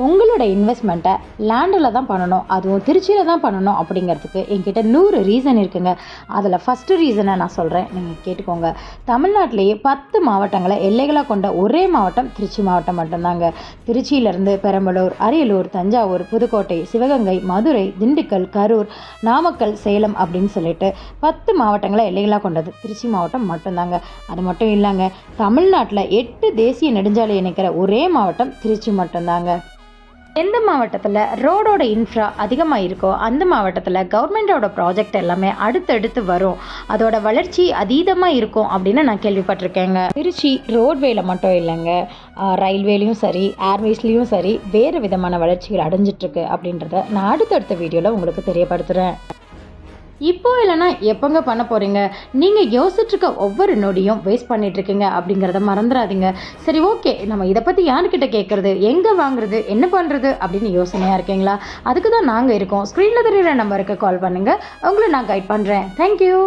உங்களோட இன்வெஸ்ட்மெண்ட்டை லேண்டில் தான் பண்ணணும், அதுவும் திருச்சியில் தான் பண்ணணும் அப்படிங்கிறதுக்கு என்கிட்ட 100 ரீசன் இருக்குங்க. அதில் ஃபஸ்ட்டு ரீசனை நான் சொல்கிறேன், நீங்கள் கேட்டுக்கோங்க. தமிழ்நாட்டிலேயே 10 மாவட்டங்களை எல்லைகளாக கொண்ட ஒரே மாவட்டம் திருச்சி மாவட்டம் மட்டும்தாங்க. திருச்சியிலேருந்து பெரம்பலூர், அரியலூர், தஞ்சாவூர், புதுக்கோட்டை, சிவகங்கை, மதுரை, திண்டுக்கல், கரூர், நாமக்கல், சேலம் அப்படின்னு சொல்லிட்டு 10 மாவட்டங்களை எல்லைகளாக கொண்டது திருச்சி மாவட்டம் மட்டும்தாங்க. அது மட்டும் இல்லைங்க, தமிழ்நாட்டில் 8 தேசிய நெடுஞ்சாலை இணைக்கிற ஒரே மாவட்டம் திருச்சி மட்டும்தாங்க. எந்த மாவட்டத்தில் ரோடோட இன்ஃப்ரா அதிகமாக இருக்கோ அந்த மாவட்டத்தில் கவர்மெண்ட்டோட ப்ராஜெக்ட் எல்லாமே அடுத்தடுத்து வரும், அதோட வளர்ச்சி அதீதமாக இருக்கும் அப்படின்னு நான் கேள்விப்பட்டிருக்கேங்க. திருச்சி ரோட்வேல மட்டும் இல்லைங்க, ரயில்வேலையும் சரி, ஏர்வேஸ்லேயும் சரி வேறு விதமான வளர்ச்சிகள் அடைஞ்சிட்ருக்கு அப்படின்றத நான் அடுத்தடுத்த வீடியோவில் உங்களுக்கு தெரியப்படுத்துகிறேன். இப்போ இல்லைனா எப்போங்க பண்ண போகிறீங்க? நீங்கள் யோசிச்சுருக்க ஒவ்வொரு நொடியும் வேஸ்ட் பண்ணிகிட்ருக்கீங்க அப்படிங்கிறத மறந்துடாதீங்க. சரி, ஓகே, நம்ம இதை பற்றி யார்கிட்ட கேட்குறது, எங்கே வாங்குறது, என்ன பண்ணுறது அப்படின்னு யோசனையாக இருக்கீங்களா? அதுக்கு தான் நாங்கள் இருக்கோம். ஸ்க்ரீனில் தெரியுற நம்பருக்கு கால் பண்ணுங்கள், உங்களை நான் கைட் பண்ணுறேன். தேங்க்யூ.